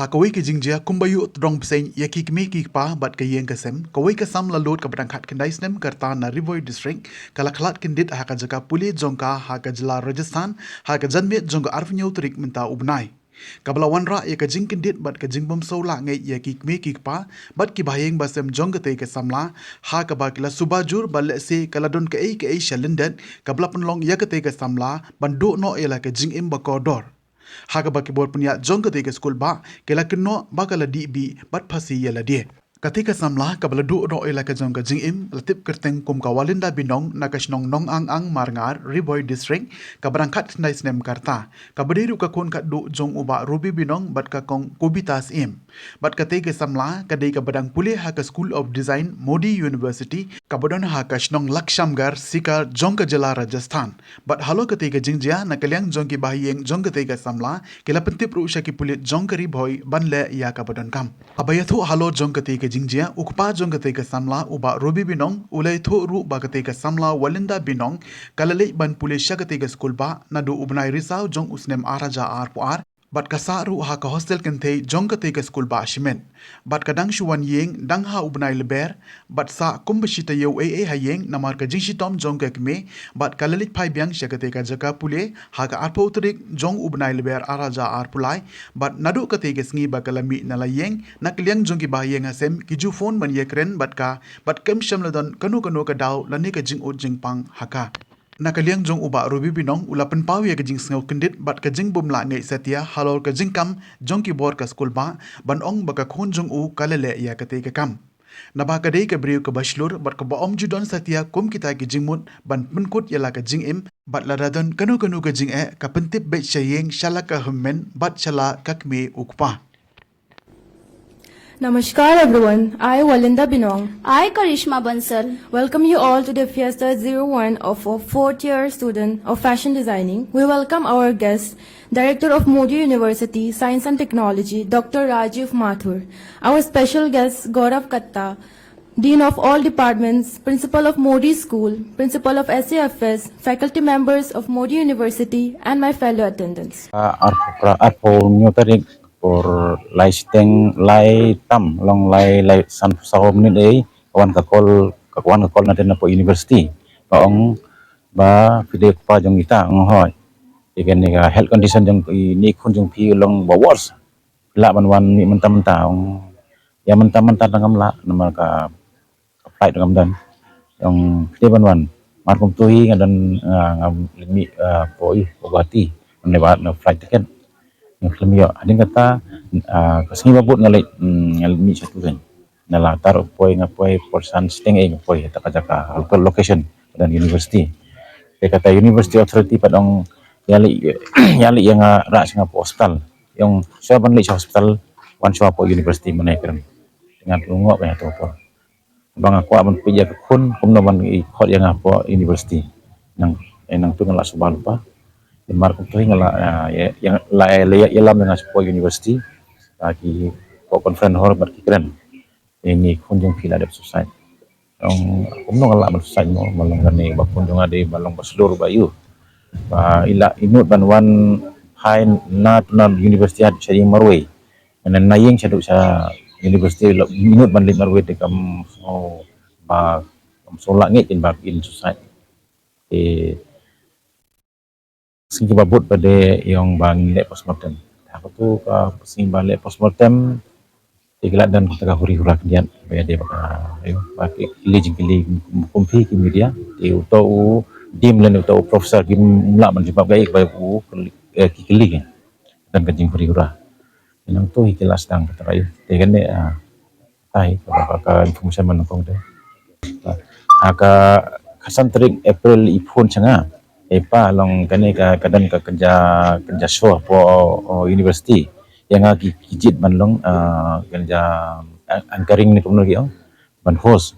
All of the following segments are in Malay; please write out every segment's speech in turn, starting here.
kawai ke jingjia kumbayu drong pseng yaki kmi ki pa bat ke yeng kesem kawai ke sam lalot ka berangkat kendai snem karta na Rivoy district kala khalat kendit ha ka jaka puli jongka ha ka jila Rajasthan ha ka janmet jongka arfnyau trik minta ubnai kabla wanra ya ka jing kendit bat ka jingbom sola ngai yaki kmi ki pa bat ki baheng basem jongkate ke samla ha ka ba kila subajur bal se kala don ke ai shalindet kabla penlong yakate ke samla bandu no ela ke jing im bakodor Haga baki bor punya jong ke school ba kela keno bakala di bi bat phasi yela die katika samla kabla du ro ela ka jong ka jing im latip kerteng kum ka walinda binong nakasnong nong ang marngar Rivoy district ka berangkat nai snem karta ka bediru ka kun ka du jong uba ruby binong bat ka kong kubitas im bat katika samla ka dei ka badang pulih ha ka school of design Modi University ka bodon ha ka snong lakshamgar sika jong ka jela Rajasthan bat halo katika jingjia nakaliang jong ki bahiyeng jong katika samla kela pentip ru shaki pulit jong ka Rivoy banle ya ka bodon kam abayathu halo jong katika jingjia ukpa jong katika samla uba ruby binong ulai thu ru ba katika samla walinda binong kalale ban pulis shakatika school ba nadu ubnai risau jong usnem araja ar bat kasa ru ha ka hostel kentei jong katika school ba shimen bat kadang shuwan yeng dang ha ubnai leber bat sa kumbashita yeu ai hayeng namar ka jingshitom jong ka kme bat kalalit phai byang shakatika jaka pule ha ka arpo utrik jong ubnai leber araja ar pulai bat nadu katika sngi ba kalami nalayeng nakliang jong ki ba yeng asem ki ju phone man yekren bat kem shamladon kanu ka daw lani ka jing ut jing pang haka nakaliang jong uba ruby binong ulapan pau ya kajing sngau kendit bat kajing bumla ngai setia halor kajing kam jong ki bor ka school ba ban ong baka khon jong u kalele ya kate ka kam naba kadei ka briu ka bashlur bat ka ba om judon setia kum kita ki jingmut ban penkut yala ka jing im bat laradon kanu ka jing ka pentip bet shayeng shala ka hummen bat shala kakme ukpa Namaskar everyone, I Walinda Binong. I, Karishma Bansal. Welcome you all to the Fiesta 01 of our 4th year student of fashion designing. We welcome our guest, Director of Modi University, Science and Technology, Dr. Rajiv Mathur. Our special guest, Gaurav Katta, Dean of all departments, Principal of Modi School, Principal of SAFS, faculty members of Modi University, and my fellow attendants. Por lai steng lai tam long lai san sao menit ai kawan ka kol na po university ong ba video pa jong kita hoi ikan ni health condition jong ni khun jong pi long ba worse la ban wan ni mentam ong ya mentam dangam la nama ka flight dangam dan ong dia ban wan mar kum tu hi ngadan ngam limi po obati na flight ticket yang film yo ading kata kasing babut ngalai mi satu kan nala taruh poi ngapoi porsan steng ngapoi taka location dan university dia kata university authority padong yali yang ra singapo hospital yang saban li hospital wan po university menaikkan dengan lungok ya to po bang aku aman pija kun kumno ban i khot yang apa university nang tu ngala subal pa Mar ko ngala yang lam dengan sebuah university lagi ko conference hor berkiran ini kunjung pila ada susai kumno ngala man susai mo malong gani ba kunjung ade balong baslur bayu ba ila inut banwan hai na university ad sari marway nan nayeng sadu sa university inut ban marway de kam ba solak ngi in ba in susai sing babut pada yang bang le postmortem aku tu ka sing balik postmortem ikhlas dan kita huri-hura kemudian bayar dia ayo pakai kili kumpi ki media di utau dim len utau profesor ki mula menjebab gaya baik u kili dan kajing huri-hura yang tu ikhlas dang terayu dengan ni tai ka informasi menongkong deh aka kasan trik April ipun canga Epa long kene ka kadan ka kerja show po university yang lagi kijit ban long kerja anchoring ni kumno gi ban host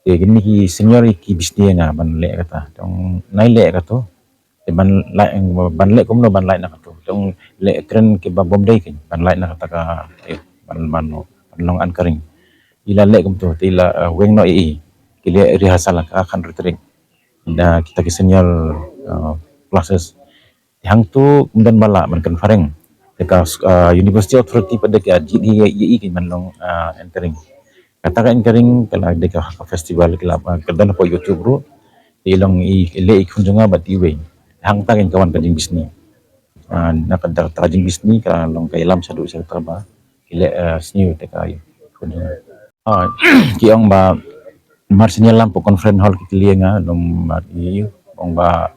gini ki senior ki bisni nga ban le kata tong nai le kato ban le kumno ban lai na kato tong le kren ke ba bomdai kin ban lai na kata ka ban long anchoring ila le kumto tila weng no ki le rehearsal ka kan retring da kita ke senior classes yang tu kemudian bala man conferring Dekat University Authority pada ke GDI ke manlong entering. Kata entering kalau dekat festival kelab kedan po YouTube ro ilong ile ikunjunga batiwe. Hang tagin kawan kajing bisni. Nakadar tajing bisni kalau kailam sadu sa traba ile sniu dekat kunjunga. Kiong ba marsinya lampu conference hall kikilienga dom iyo ong ba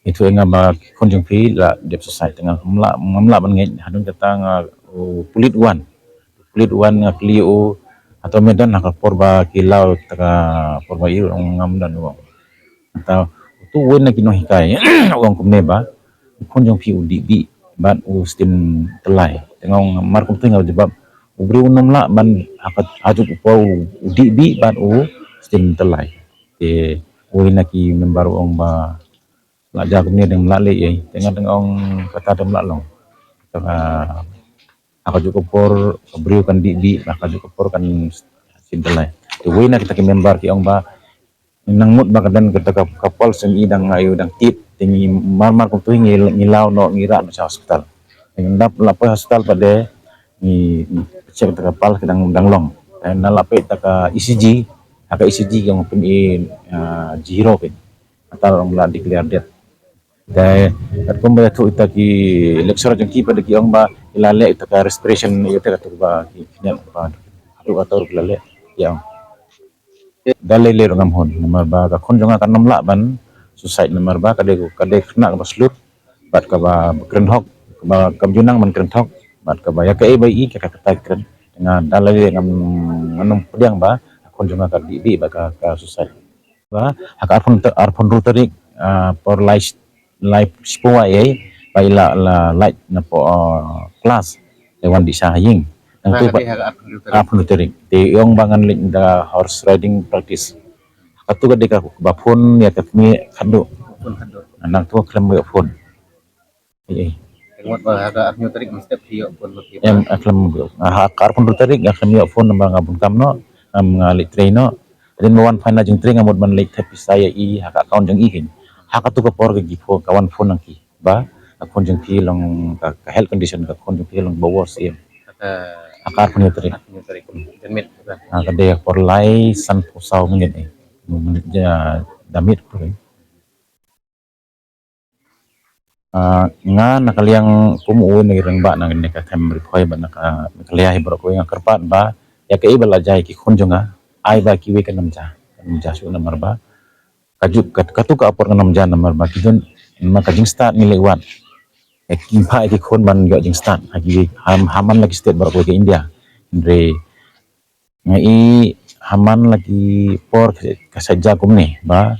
itu nga ba kunjung pi la dep society nga mamla ban ngai hadun kata nga pulit wan nga kliu atau medan nak porba kilau taka porba iu ngam dan wo atau tu wen na kino hikai wong kumne ba kunjung pi udi bi ban u stim telai tengong mar kum tu nga jebab ubri unam la ban akat aju po udi bi ban u stim telai te wen na ki member ong ba la ja kumne deng la le ai tengah ong kata dem la long taka ako juga por beriu kan di ako juga por kan sintelai tu wina kita ke member ki ong ba nang mut ba kadan kita kapal sem idang ayu dang tip tingi mar kum tu ngilau no ngira no sa hospital dengan dap lapo hospital pada ni cek ta kapal kedang long dan lape ta ka ECG aka ECG yang pun zero pin atau mula declare death dai at kumba tu ita ki lecturer jong ki pada ki ong ba ilale ita ka respiration ita ka tu ba ki kinya ba atu atur ilale yang dalai le ngam hon nomor ba ka kon jonga kan namla ban suicide nomor ba kade kena ka baslut bat ka ba kren hok ba kam junang man kren hok bat ka ba ya ka e ba i ka kata kren dengan dalai le ngam nganum pediang ba kon jonga ka di ba ka suicide ba hak arpon rutarik por life spua ye baila la light na po class lewan di sahing nang tu apun terik te yong bangan ling da horse riding practice katu ga deka bapun ya katmi kadu nang tu klem yo pun Tengok bah agak arnyo tarik mesti tiok pun lebih. klem karpun terik ga klem yo pun nang ngabun kamno ngali traino den wan fina jing train ngamut man lek tapi saya i hak account jang ihin hak tu ko por gi fo kawan phone nang ki ba akon jeng pi long ka health condition ka kon jeng pi long bawa sim akar punya teri Arnyo tarik demit. ka de por lai san pusau menit menit ja damit por nga nakaliang kumuun ni reng ba nang ne ka tem ripoy ba naka nakaliah bro ko yang kerpat ba ya ke ibala jai ki khunjunga ai ba ki we kanamja su namar ba kajuk katu ka apor kanamja namar ba kidun maka jing start ni lewat kimpa ki khon ban yo jing start hagi haman lagi state baru ke India andre ngai haman lagi por kasaja kumne ba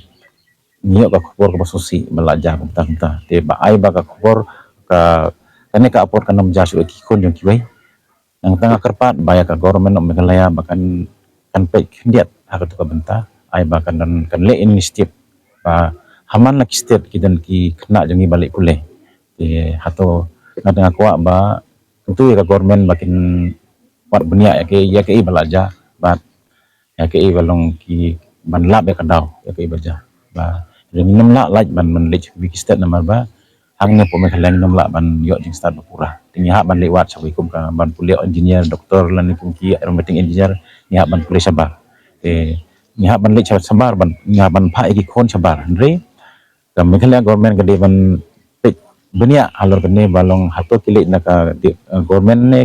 niyo ka khopor ka basusi balaja kumta te ba ai ba ka khopor ka kane ka apor kanam jasu ki khon jong kiwai nang tanga kerpat baya ka government of Meghalaya bahkan kan pe kindiat hak tu ka benta ai ba kan le initiative ba haman lagi state kidan ki kena jangi balik kule hato na tengah kuat ba tentu ya government makin buat benia ya ke balaja ba ya ke balong ki ban lab ya kadau ya ke baja ba ring nam la laj ban man lej wiki stat namar ba hang ne po me khalang nam la ban yo jing stat pura tinggi hak ban lewat sawi kum ka ban kuliah engineer doktor lan kum ki aerobatic engineer ni hak ban kuliah sabar ni hak ban lej sabar ban ni hak ban pha iki khon sabar andre ka me khalang government ka de ban benia alor kene balong hato kilik na ka government ne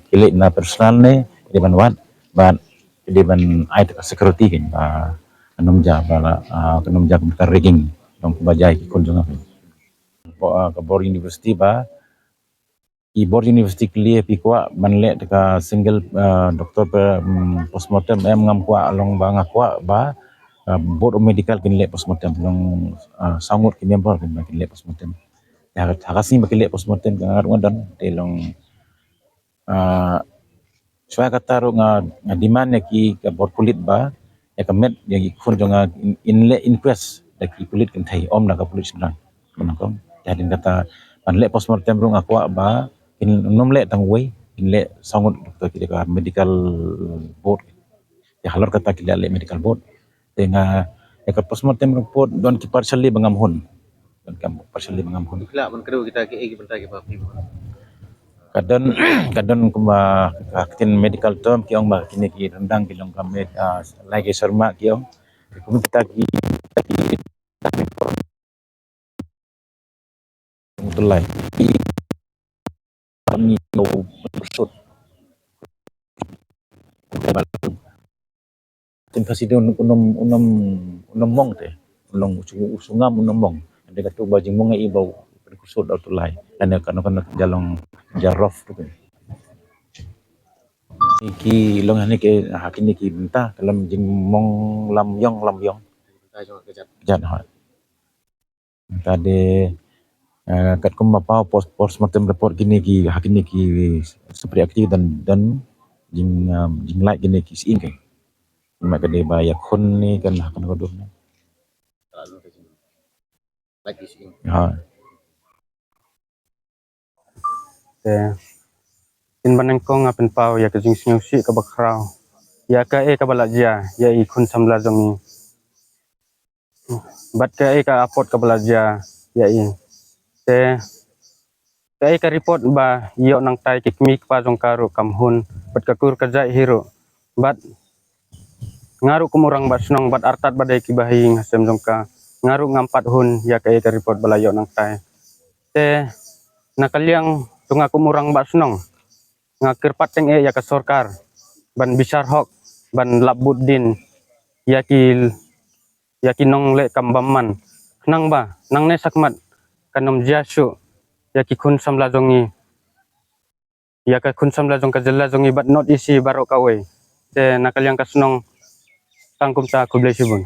kilik na personal ne di ban wat ban di ban ai ta security kin ba kanum ja bala kanum ja ka rigging dong bajai ki kon jonga ka bor university ba i bor university clear pi kwa ban le ka single doktor postmortem ngam kwa along ba ngakwa ba board of medical kin le postmortem long sangut ki member kin le postmortem ya hakasi makile postmortem ka ngarung dan telong saya kata nga demand ki ka bor kulit ba ya kamet yang ikun jonga inle inquest da ki kulit kan thai om na ka kulit sedang menakong jadi kata panle postmortem rung akwa ba in nomle tang wei inle sangut doktor ki ka medical board ya halor kata ki le medical board tenga ya ka postmortem report don ki partially bangam hun dan kamu partially bangam hun Kila man kedua kita ke bentar ke papi. kadon kadon kumba kakitin medical term kiong ba kini ki rendang kilong kami lagi serma kiong kum kita ki tulai kami no usut tin fasidon unom mong te ulong usungam unom mong ade katu bajing mong ibaw kusut au tulai dan kan jalong jarof tu kan iki long hani ke hakini ki benta dalam jing mong lam yong Tayo jo kejap. jat ha tadi kat kum apa postmortem report gini ki hakini ki seperti aktif dan jing like gini ki sing ke mak kade bayak khun ni kan hakan kodum Lalu ke sini. Lagi sih. ha tin banang ko nga pen pau ya ka jing sing si ka bakrau ya ka ka balajia ya i khun samla zongi bat ka ka apot ka balajia ya i te ka report ba yo nang tai kikmik pa jong karu kamhun bat ka kur ka jai hero bat ngaru kumurang bat sunong bat artat badai ki bahing hasem jong ka ngaru ngampat hun ya ka report balayo nang tai te nakaliang tunga kumurang bat sunong ngakir pateng ya ka sorkar ban bisar hok ban labuddin yakil yakinong le kambaman nang ba nang ne sakmat kanom jasu yaki kun samla jongi yaka kun samla jong ka jella jongi bat not isi baro kawe te nakalyang kasnong tangkum ta kublesibun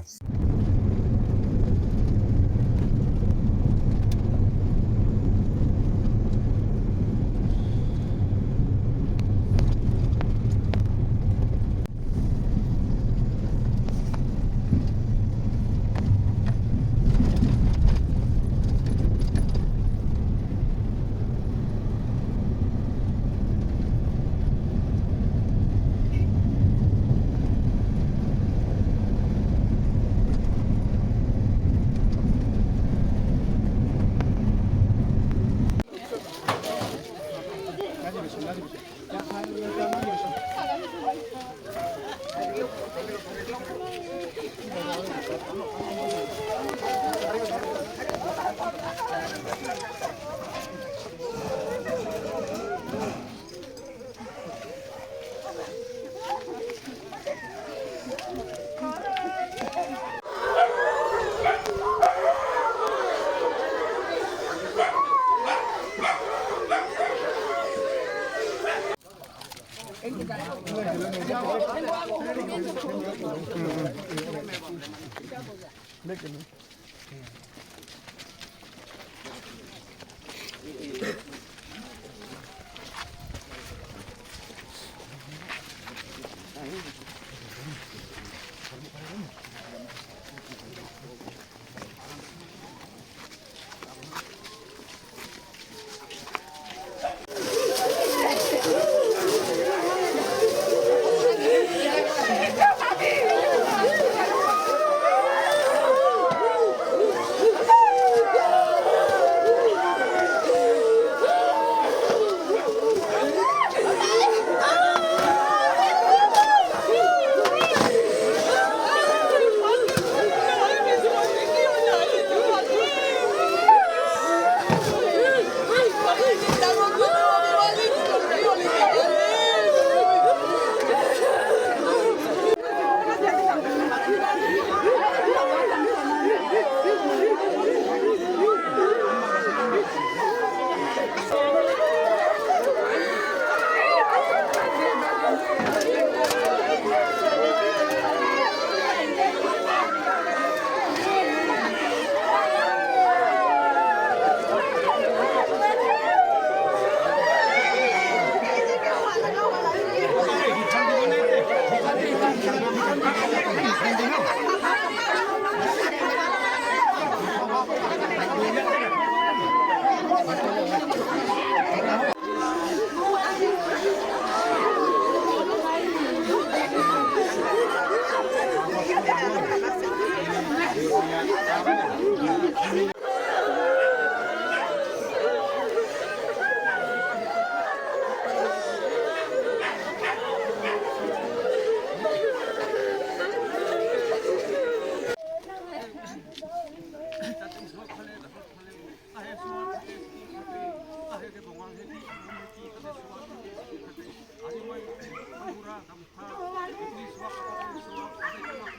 Itulis wak apa suap ada yang